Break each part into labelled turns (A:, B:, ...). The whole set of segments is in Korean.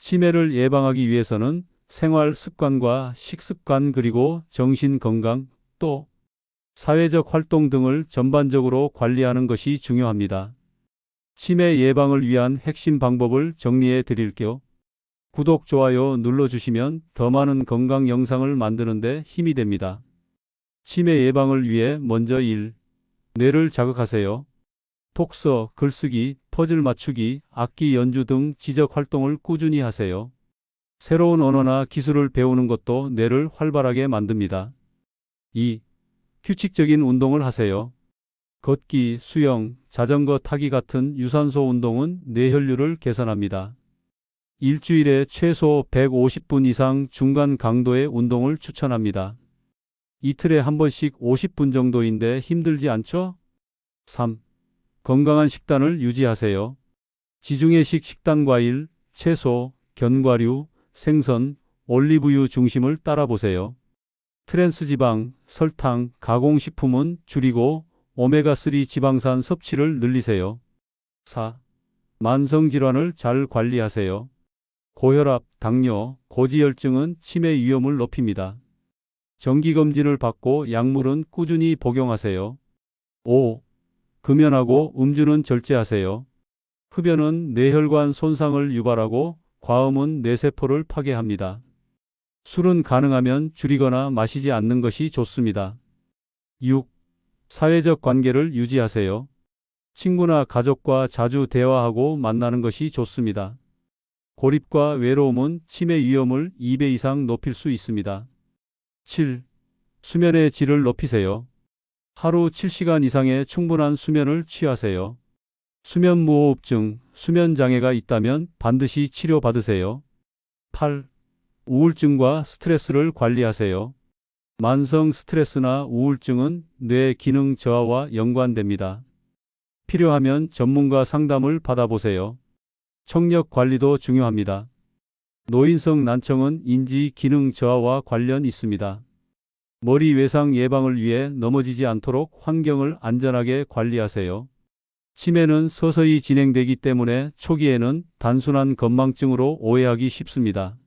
A: 치매를 예방하기 위해서는 생활 습관과 식습관 그리고 정신 건강 또 사회적 활동 등을 전반적으로 관리하는 것이 중요합니다. 치매 예방을 위한 핵심 방법을 정리해 드릴게요. 구독, 좋아요 눌러주시면 더 많은 건강 영상을 만드는 데 힘이 됩니다. 치매 예방을 위해 먼저 1. 뇌를 자극하세요. 독서, 글쓰기, 퍼즐 맞추기, 악기 연주 등 지적 활동을 꾸준히 하세요. 새로운 언어나 기술을 배우는 것도 뇌를 활발하게 만듭니다. 2. 규칙적인 운동을 하세요. 걷기, 수영, 자전거 타기 같은 유산소 운동은 뇌혈류를 개선합니다. 일주일에 최소 150분 이상 중간 강도의 운동을 추천합니다. 이틀에 한 번씩 50분 정도인데 힘들지 않죠? 3. 건강한 식단을 유지하세요. 지중해식 식단 과일, 채소, 견과류, 생선, 올리브유 중심을 따라보세요. 트랜스지방, 설탕, 가공식품은 줄이고 오메가3 지방산 섭취를 늘리세요. 4. 만성질환을 잘 관리하세요. 고혈압, 당뇨, 고지혈증은 치매 위험을 높입니다. 정기검진을 받고 약물은 꾸준히 복용하세요. 5. 금연하고 음주는 절제하세요. 흡연은 뇌혈관 손상을 유발하고 과음은 뇌세포를 파괴합니다. 술은 가능하면 줄이거나 마시지 않는 것이 좋습니다. 6. 사회적 관계를 유지하세요. 친구나 가족과 자주 대화하고 만나는 것이 좋습니다. 고립과 외로움은 치매 위험을 2배 이상 높일 수 있습니다. 7. 수면의 질을 높이세요. 하루 7시간 이상의 충분한 수면을 취하세요. 수면무호흡증, 수면장애가 있다면 반드시 치료받으세요. 8. 우울증과 스트레스를 관리하세요. 만성 스트레스나 우울증은 뇌 기능 저하와 연관됩니다. 필요하면 전문가 상담을 받아보세요. 청력 관리도 중요합니다. 노인성 난청은 인지 기능 저하와 관련 있습니다. 머리 외상 예방을 위해 넘어지지 않도록 환경을 안전하게 관리하세요. 치매는 서서히 진행되기 때문에 초기에는 단순한 건망증으로 오해하기 쉽습니다.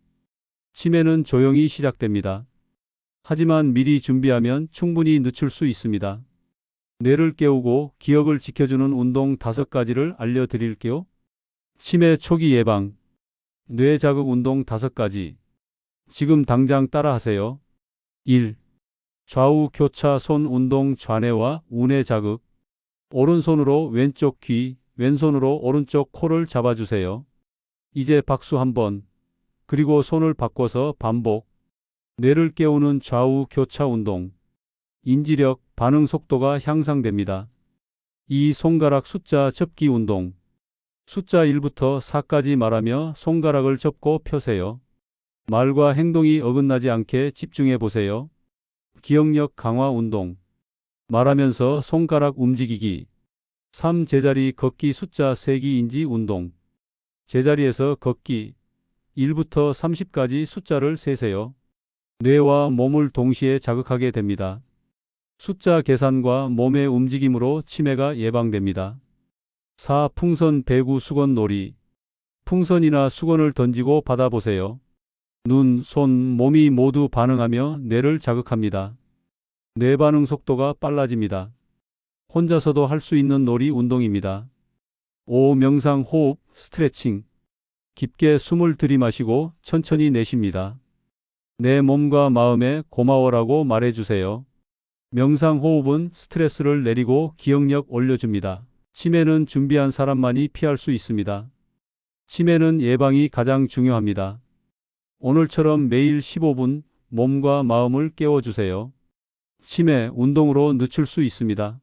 A: 치매는 조용히 시작됩니다. 하지만 미리 준비하면 충분히 늦출 수 있습니다. 뇌를 깨우고 기억을 지켜주는 운동 5가지를 알려드릴게요. 치매 초기 예방, 뇌 자극 운동 5가지. 지금 당장 따라하세요. 1. 좌우 교차 손 운동 좌뇌와 우뇌 자극. 오른손으로 왼쪽 귀, 왼손으로 오른쪽 코를 잡아주세요. 이제 박수 한번, 그리고 손을 바꿔서 반복. 뇌를 깨우는 좌우 교차 운동. 인지력, 반응 속도가 향상됩니다. 2. 손가락 숫자 접기 운동. 숫자 1부터 4까지 말하며 손가락을 접고 펴세요. 말과 행동이 어긋나지 않게 집중해 보세요. 기억력 강화 운동. 말하면서 손가락 움직이기. 3. 제자리 걷기 숫자 세기 인지 운동. 제자리에서 걷기. 1부터 30까지 숫자를 세세요. 뇌와 몸을 동시에 자극하게 됩니다. 숫자 계산과 몸의 움직임으로 치매가 예방됩니다. 4. 풍선 배구 수건 놀이. 풍선이나 수건을 던지고 받아보세요. 눈, 손, 몸이 모두 반응하며 뇌를 자극합니다. 뇌 반응 속도가 빨라집니다. 혼자서도 할 수 있는 놀이 운동입니다. 5. 명상 호흡, 스트레칭. 깊게 숨을 들이마시고 천천히 내쉽니다. 내 몸과 마음에 고마워라고 말해주세요. 명상 호흡은 스트레스를 내리고 기억력 올려줍니다. 치매는 준비한 사람만이 피할 수 있습니다. 치매는 예방이 가장 중요합니다. 오늘처럼 매일 15분 몸과 마음을 깨워주세요. 치매, 운동으로 늦출 수 있습니다.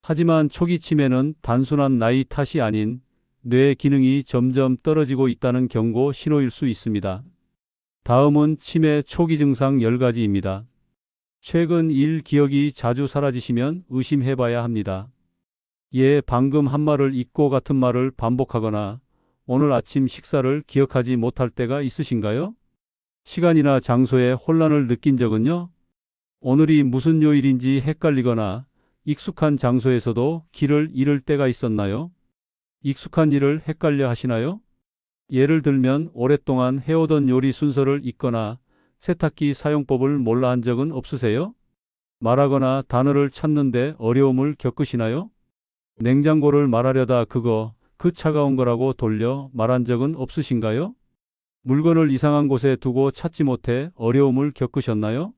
A: 하지만 초기 치매는 단순한 나이 탓이 아닌 뇌 기능이 점점 떨어지고 있다는 경고 신호일 수 있습니다. 다음은 치매 초기 증상 10가지입니다. 최근 일 기억이 자주 사라지시면 의심해봐야 합니다. 예, 방금 한 말을 잊고 같은 말을 반복하거나 오늘 아침 식사를 기억하지 못할 때가 있으신가요? 시간이나 장소에 혼란을 느낀 적은요? 오늘이 무슨 요일인지 헷갈리거나 익숙한 장소에서도 길을 잃을 때가 있었나요? 익숙한 일을 헷갈려 하시나요? 예를 들면 오랫동안 해오던 요리 순서를 잊거나 세탁기 사용법을 몰라 한 적은 없으세요? 말하거나 단어를 찾는데 어려움을 겪으시나요? 냉장고를 말하려다 그 차가운 거라고 돌려 말한 적은 없으신가요? 물건을 이상한 곳에 두고 찾지 못해 어려움을 겪으셨나요?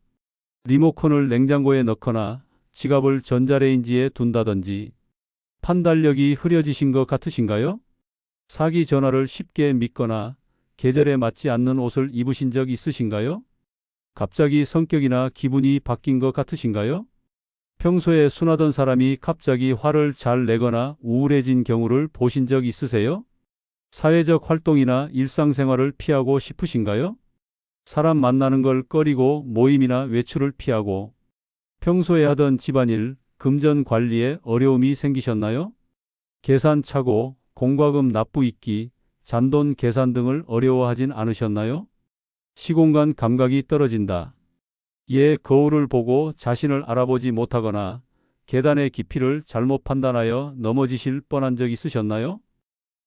A: 리모컨을 냉장고에 넣거나 지갑을 전자레인지에 둔다든지 판단력이 흐려지신 것 같으신가요? 사기 전화를 쉽게 믿거나 계절에 맞지 않는 옷을 입으신 적 있으신가요? 갑자기 성격이나 기분이 바뀐 것 같으신가요? 평소에 순하던 사람이 갑자기 화를 잘 내거나 우울해진 경우를 보신 적 있으세요? 사회적 활동이나 일상생활을 피하고 싶으신가요? 사람 만나는 걸 꺼리고 모임이나 외출을 피하고 평소에 하던 집안일, 금전 관리에 어려움이 생기셨나요? 계산 착오, 공과금 납부 잊기, 잔돈 계산 등을 어려워하진 않으셨나요? 시공간 감각이 떨어진다. 거울을 보고 자신을 알아보지 못하거나 계단의 깊이를 잘못 판단하여 넘어지실 뻔한 적 있으셨나요?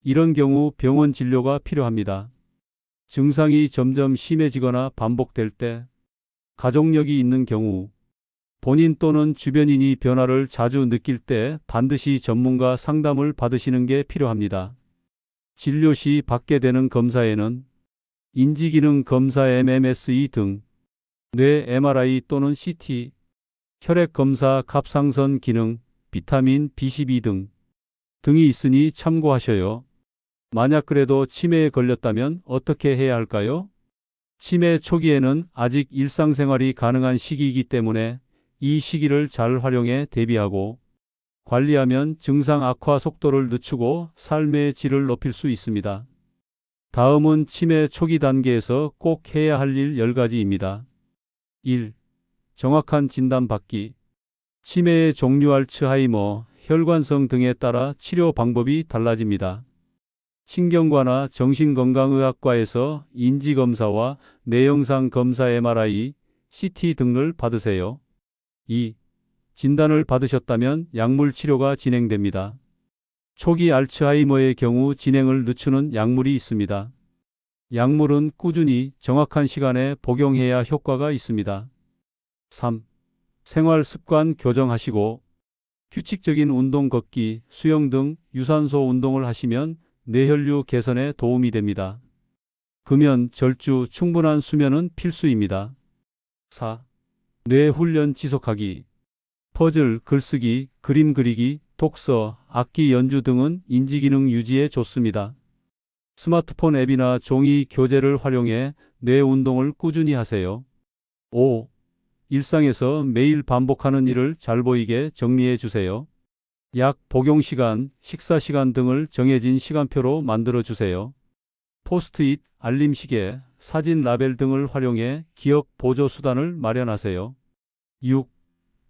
A: 이런 경우 병원 진료가 필요합니다. 증상이 점점 심해지거나 반복될 때, 가족력이 있는 경우, 본인 또는 주변인이 변화를 자주 느낄 때 반드시 전문가 상담을 받으시는 게 필요합니다. 진료 시 받게 되는 검사에는 인지기능 검사 MMSE 등, 뇌 MRI 또는 CT, 혈액 검사 갑상선 기능, 비타민 B12 등이 있으니 참고하셔요. 만약 그래도 치매에 걸렸다면 어떻게 해야 할까요? 치매 초기에는 아직 일상생활이 가능한 시기이기 때문에 이 시기를 잘 활용해 대비하고 관리하면 증상 악화 속도를 늦추고 삶의 질을 높일 수 있습니다. 다음은 치매 초기 단계에서 꼭 해야 할 일 10가지입니다. 1. 정확한 진단 받기. 치매의 종류 알츠하이머, 혈관성 등에 따라 치료 방법이 달라집니다. 신경과나 정신건강의학과에서 인지검사와 뇌영상 검사 MRI, CT 등을 받으세요. 2. 진단을 받으셨다면 약물 치료가 진행됩니다. 초기 알츠하이머의 경우 진행을 늦추는 약물이 있습니다. 약물은 꾸준히 정확한 시간에 복용해야 효과가 있습니다. 3. 생활 습관 교정하시고 규칙적인 운동 걷기, 수영 등 유산소 운동을 하시면 뇌혈류 개선에 도움이 됩니다. 금연, 절주, 충분한 수면은 필수입니다. 4. 뇌 훈련 지속하기. 퍼즐, 글쓰기, 그림 그리기, 독서, 악기 연주 등은 인지기능 유지에 좋습니다. 스마트폰 앱이나 종이 교재를 활용해 뇌 운동을 꾸준히 하세요. 5. 일상에서 매일 반복하는 일을 잘 보이게 정리해 주세요. 약 복용 시간, 식사 시간 등을 정해진 시간표로 만들어 주세요. 포스트잇, 알림 시계, 사진 라벨 등을 활용해 기억 보조 수단을 마련하세요. 6.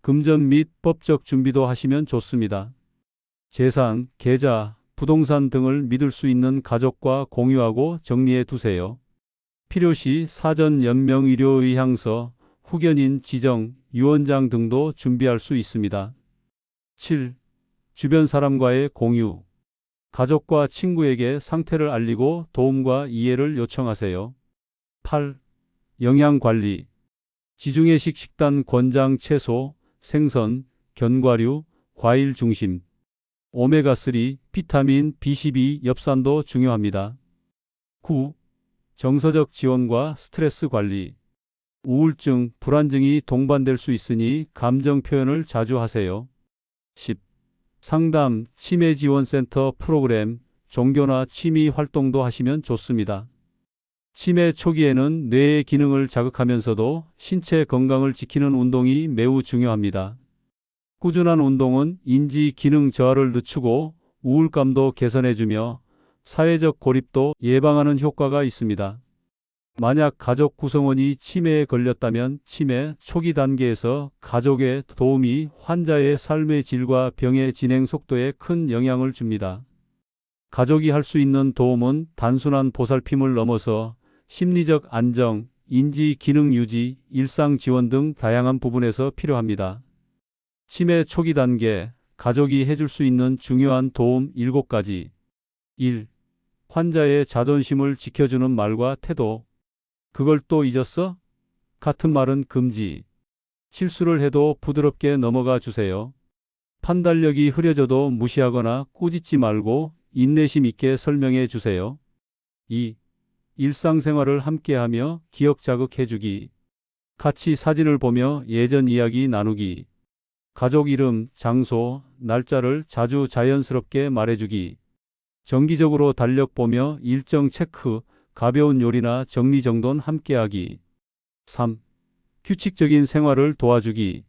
A: 금전 및 법적 준비도 하시면 좋습니다. 재산, 계좌, 부동산 등을 믿을 수 있는 가족과 공유하고 정리해 두세요. 필요시 사전 연명 의료 의향서, 후견인 지정, 유언장 등도 준비할 수 있습니다. 7. 주변 사람과의 공유. 가족과 친구에게 상태를 알리고 도움과 이해를 요청하세요. 8. 영양관리. 지중해식 식단 권장 채소, 생선, 견과류, 과일 중심. 오메가3, 비타민 B12, 엽산도 중요합니다. 9. 정서적 지원과 스트레스 관리. 우울증, 불안증이 동반될 수 있으니 감정 표현을 자주 하세요. 10. 상담, 치매 지원센터 프로그램, 종교나 취미 활동도 하시면 좋습니다. 치매 초기에는 뇌의 기능을 자극하면서도 신체 건강을 지키는 운동이 매우 중요합니다. 꾸준한 운동은 인지 기능 저하를 늦추고 우울감도 개선해주며 사회적 고립도 예방하는 효과가 있습니다. 만약 가족 구성원이 치매에 걸렸다면 치매 초기 단계에서 가족의 도움이 환자의 삶의 질과 병의 진행 속도에 큰 영향을 줍니다. 가족이 할 수 있는 도움은 단순한 보살핌을 넘어서 심리적 안정, 인지 기능 유지, 일상 지원 등 다양한 부분에서 필요합니다. 치매 초기 단계, 가족이 해줄 수 있는 중요한 도움 7가지. 1. 환자의 자존심을 지켜주는 말과 태도. 그걸 또 잊었어? 같은 말은 금지. 실수를 해도 부드럽게 넘어가 주세요. 판단력이 흐려져도 무시하거나 꾸짖지 말고 인내심 있게 설명해 주세요. 2. 일상생활을 함께하며 기억 자극해주기. 같이 사진을 보며 예전 이야기 나누기. 가족 이름, 장소, 날짜를 자주 자연스럽게 말해주기. 정기적으로 달력 보며 일정 체크, 가벼운 요리나 정리정돈 함께하기. 3. 규칙적인 생활을 도와주기.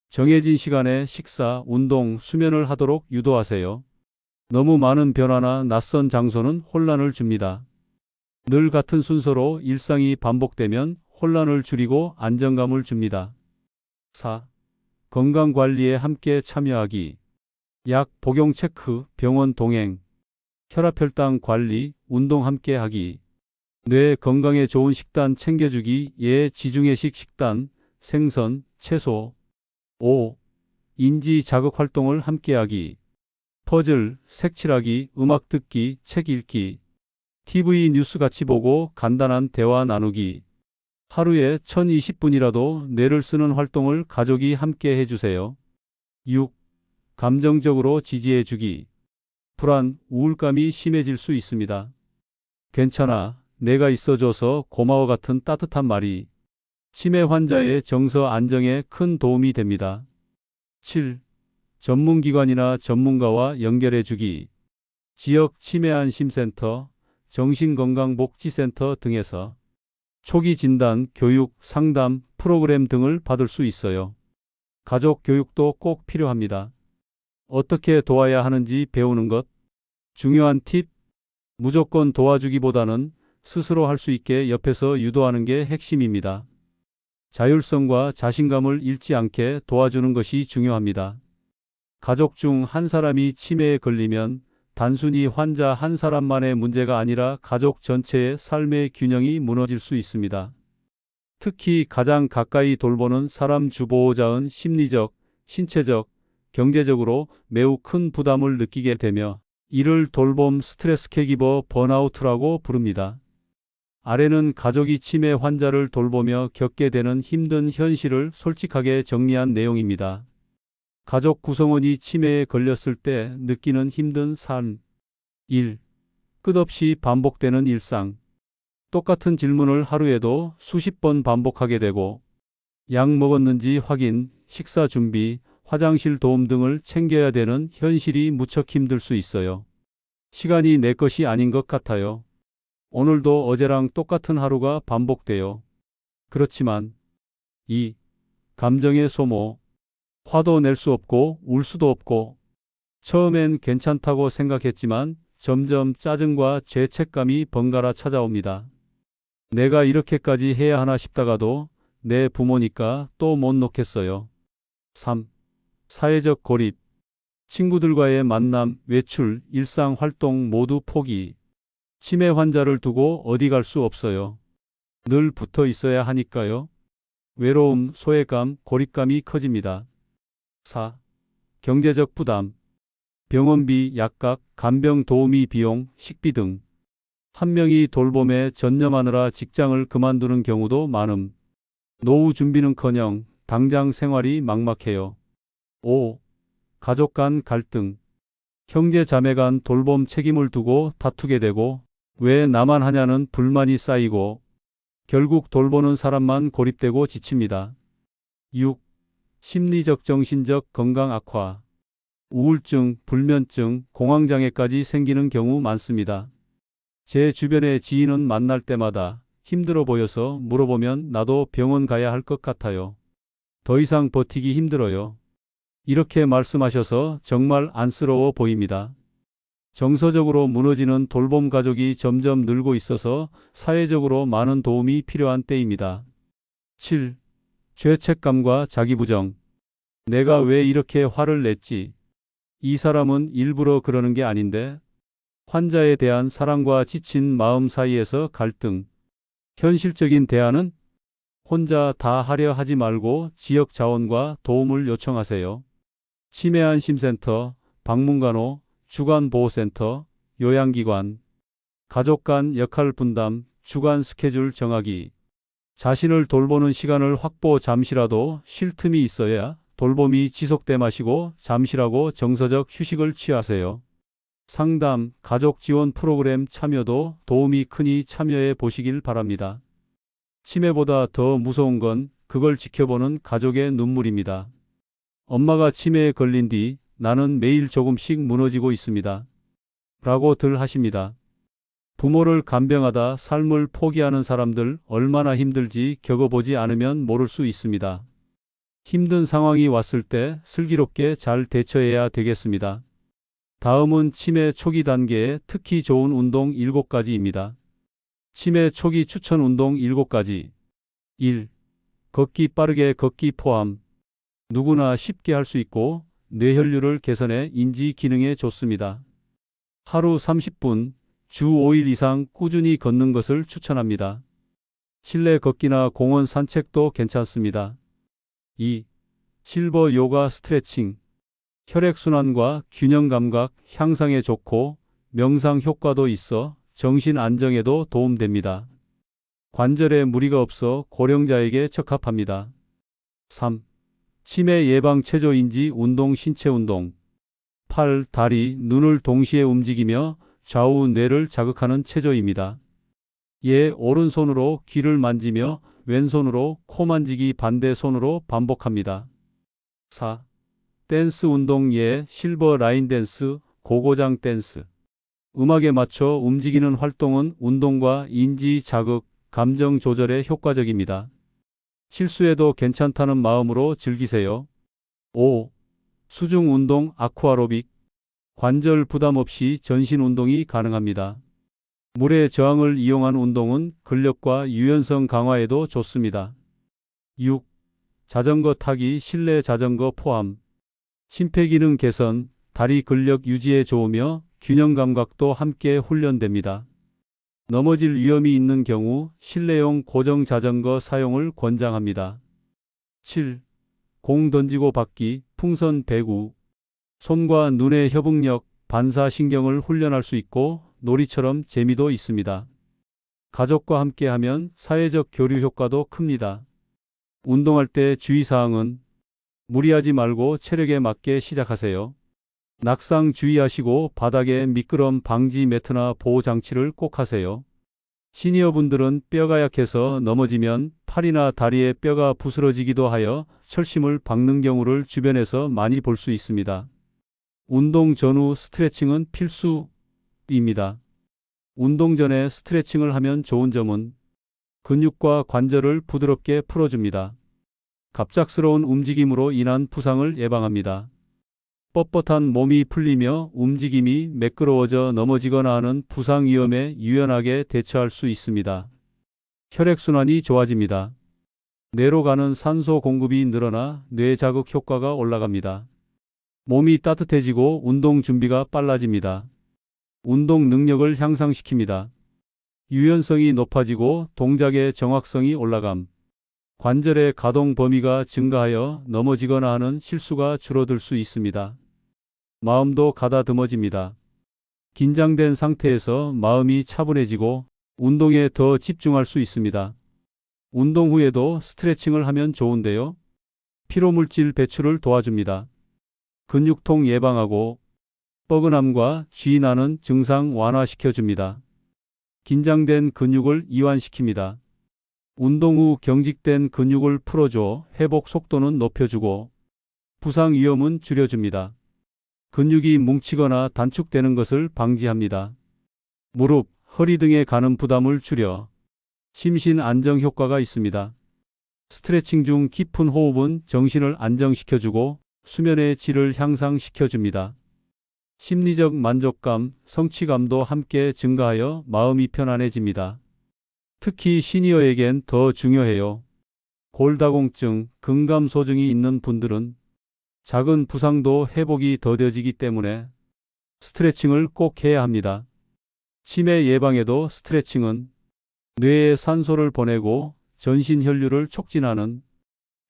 A: 정해진 시간에 식사, 운동, 수면을 하도록 유도하세요. 너무 많은 변화나 낯선 장소는 혼란을 줍니다. 늘 같은 순서로 일상이 반복되면 혼란을 줄이고 안정감을 줍니다. 4. 건강관리에 함께 참여하기. 약 복용 체크, 병원 동행, 혈압혈당 관리, 운동 함께 하기. 뇌 건강에 좋은 식단 챙겨주기, 지중해식 식단, 생선, 채소. 5. 인지 자극 활동을 함께 하기. 퍼즐, 색칠하기, 음악 듣기, 책 읽기. TV 뉴스 같이 보고 간단한 대화 나누기. 하루에 1020분이라도 뇌를 쓰는 활동을 가족이 함께 해주세요. 6. 감정적으로 지지해주기. 불안, 우울감이 심해질 수 있습니다. 괜찮아, 내가 있어줘서 고마워 같은 따뜻한 말이 치매 환자의 정서 안정에 큰 도움이 됩니다. 7. 전문기관이나 전문가와 연결해주기. 지역 치매안심센터, 정신건강복지센터 등에서 초기 진단, 교육, 상담, 프로그램 등을 받을 수 있어요. 가족 교육도 꼭 필요합니다. 어떻게 도와야 하는지 배우는 것. 중요한 팁. 무조건 도와주기보다는 스스로 할 수 있게 옆에서 유도하는 게 핵심입니다. 자율성과 자신감을 잃지 않게 도와주는 것이 중요합니다. 가족 중 한 사람이 치매에 걸리면 단순히 환자 한 사람만의 문제가 아니라 가족 전체의 삶의 균형이 무너질 수 있습니다. 특히 가장 가까이 돌보는 사람 주보호자은 심리적, 신체적, 경제적으로 매우 큰 부담을 느끼게 되며 이를 돌봄 스트레스 캐기버 번아웃이라고 부릅니다. 아래는 가족이 치매 환자를 돌보며 겪게 되는 힘든 현실을 솔직하게 정리한 내용입니다. 가족 구성원이 치매에 걸렸을 때 느끼는 힘든 삶. 1. 끝없이 반복되는 일상. 똑같은 질문을 하루에도 수십 번 반복하게 되고 약 먹었는지 확인, 식사 준비, 화장실 도움 등을 챙겨야 되는 현실이 무척 힘들 수 있어요. 시간이 내 것이 아닌 것 같아요. 오늘도 어제랑 똑같은 하루가 반복돼요. 그렇지만 2. 감정의 소모. 화도 낼 수 없고 울 수도 없고 처음엔 괜찮다고 생각했지만 점점 짜증과 죄책감이 번갈아 찾아옵니다. 내가 이렇게까지 해야 하나 싶다가도 내 부모니까 또 못 놓겠어요. 3. 사회적 고립. 친구들과의 만남, 외출, 일상 활동 모두 포기. 치매 환자를 두고 어디 갈 수 없어요. 늘 붙어 있어야 하니까요. 외로움, 소외감, 고립감이 커집니다. 4. 경제적 부담. 병원비, 약값, 간병 도우미 비용, 식비 등. 한 명이 돌봄에 전념하느라 직장을 그만두는 경우도 많음. 노후 준비는커녕 당장 생활이 막막해요. 5. 가족 간 갈등. 형제 자매 간 돌봄 책임을 두고 다투게 되고 왜 나만 하냐는 불만이 쌓이고 결국 돌보는 사람만 고립되고 지칩니다. 6. 심리적 정신적 건강 악화. 우울증, 불면증, 공황장애까지 생기는 경우 많습니다. 제 주변의 지인은 만날 때마다 힘들어 보여서 물어보면 나도 병원 가야 할 것 같아요. 더 이상 버티기 힘들어요. 이렇게 말씀하셔서 정말 안쓰러워 보입니다. 정서적으로 무너지는 돌봄 가족이 점점 늘고 있어서 사회적으로 많은 도움이 필요한 때입니다. 7. 죄책감과 자기부정. 내가 왜 이렇게 화를 냈지? 이 사람은 일부러 그러는 게 아닌데. 환자에 대한 사랑과 지친 마음 사이에서 갈등. 현실적인 대안은 혼자 다 하려 하지 말고 지역 자원과 도움을 요청하세요. 치매안심센터, 방문간호, 주간보호센터, 요양기관. 가족 간 역할 분담, 주간 스케줄 정하기. 자신을 돌보는 시간을 확보 잠시라도 쉴 틈이 있어야 돌봄이 지속돼 마시고 잠시라고 정서적 휴식을 취하세요. 상담, 가족 지원 프로그램 참여도 도움이 크니 참여해 보시길 바랍니다. 치매보다 더 무서운 건 그걸 지켜보는 가족의 눈물입니다. 엄마가 치매에 걸린 뒤 나는 매일 조금씩 무너지고 있습니다. 라고들 하십니다. 부모를 간병하다 삶을 포기하는 사람들 얼마나 힘들지 겪어보지 않으면 모를 수 있습니다. 힘든 상황이 왔을 때 슬기롭게 잘 대처해야 되겠습니다. 다음은 치매 초기 단계에 특히 좋은 운동 7가지입니다. 치매 초기 추천 운동 7가지. 1. 걷기 빠르게 걷기 포함. 누구나 쉽게 할 수 있고 뇌혈류를 개선해 인지 기능에 좋습니다. 하루 30분, 주 5일 이상 꾸준히 걷는 것을 추천합니다. 실내 걷기나 공원 산책도 괜찮습니다. 2. 실버 요가 스트레칭. 혈액순환과 균형 감각 향상에 좋고 명상 효과도 있어 정신 안정에도 도움됩니다. 관절에 무리가 없어 고령자에게 적합합니다. 3. 치매 예방 체조 인지 운동 신체 운동. 팔, 다리, 눈을 동시에 움직이며 좌우 뇌를 자극하는 체조입니다. 예, 오른손으로 귀를 만지며 왼손으로 코 만지기 반대 손으로 반복합니다. 4. 댄스 운동 예, 실버 라인 댄스, 고고장 댄스. 음악에 맞춰 움직이는 활동은 운동과 인지 자극, 감정 조절에 효과적입니다. 실수해도 괜찮다는 마음으로 즐기세요. 5. 수중 운동 아쿠아로빅. 관절 부담 없이 전신 운동이 가능합니다. 물의 저항을 이용한 운동은 근력과 유연성 강화에도 좋습니다. 6. 자전거 타기 실내 자전거 포함. 심폐기능 개선, 다리 근력 유지에 좋으며 균형 감각도 함께 훈련됩니다. 넘어질 위험이 있는 경우 실내용 고정 자전거 사용을 권장합니다. 7. 공 던지고 받기, 풍선 배구. 손과 눈의 협응력, 반사신경을 훈련할 수 있고 놀이처럼 재미도 있습니다. 가족과 함께하면 사회적 교류 효과도 큽니다. 운동할 때 주의사항은 무리하지 말고 체력에 맞게 시작하세요. 낙상 주의하시고 바닥에 미끄럼 방지 매트나 보호 장치를 꼭 하세요. 시니어분들은 뼈가 약해서 넘어지면 팔이나 다리에 뼈가 부스러지기도 하여 철심을 박는 경우를 주변에서 많이 볼 수 있습니다. 운동 전후 스트레칭은 필수입니다. 운동 전에 스트레칭을 하면 좋은 점은 근육과 관절을 부드럽게 풀어줍니다. 갑작스러운 움직임으로 인한 부상을 예방합니다. 뻣뻣한 몸이 풀리며 움직임이 매끄러워져 넘어지거나 하는 부상 위험에 유연하게 대처할 수 있습니다. 혈액순환이 좋아집니다. 뇌로 가는 산소 공급이 늘어나 뇌 자극 효과가 올라갑니다. 몸이 따뜻해지고 운동 준비가 빨라집니다. 운동 능력을 향상시킵니다. 유연성이 높아지고 동작의 정확성이 올라감. 관절의 가동 범위가 증가하여 넘어지거나 하는 실수가 줄어들 수 있습니다. 마음도 가다듬어집니다. 긴장된 상태에서 마음이 차분해지고 운동에 더 집중할 수 있습니다. 운동 후에도 스트레칭을 하면 좋은데요. 피로물질 배출을 도와줍니다. 근육통 예방하고 뻐근함과 쥐 나는 증상 완화시켜줍니다. 긴장된 근육을 이완시킵니다. 운동 후 경직된 근육을 풀어줘 회복 속도는 높여주고 부상 위험은 줄여줍니다. 근육이 뭉치거나 단축되는 것을 방지합니다. 무릎, 허리 등에 가는 부담을 줄여 심신 안정 효과가 있습니다. 스트레칭 중 깊은 호흡은 정신을 안정시켜주고 수면의 질을 향상시켜줍니다. 심리적 만족감, 성취감도 함께 증가하여 마음이 편안해집니다. 특히 시니어에겐 더 중요해요. 골다공증, 근감소증이 있는 분들은 작은 부상도 회복이 더뎌지기 때문에 스트레칭을 꼭 해야 합니다. 치매 예방에도 스트레칭은 뇌에 산소를 보내고 전신 혈류를 촉진하는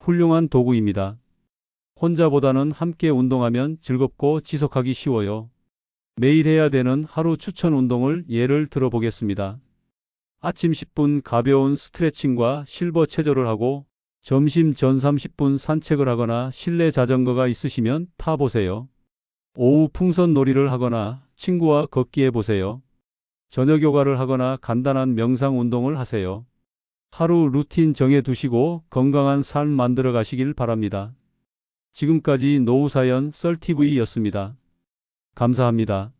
A: 훌륭한 도구입니다. 혼자보다는 함께 운동하면 즐겁고 지속하기 쉬워요. 매일 해야 되는 하루 추천 운동을 예를 들어보겠습니다. 아침 10분 가벼운 스트레칭과 실버 체조를 하고 점심 전 30분 산책을 하거나 실내 자전거가 있으시면 타보세요. 오후 풍선 놀이를 하거나 친구와 걷기 해보세요. 저녁 요가를 하거나 간단한 명상 운동을 하세요. 하루 루틴 정해 두시고 건강한 삶 만들어 가시길 바랍니다. 지금까지 노후사연 썰TV였습니다. 감사합니다.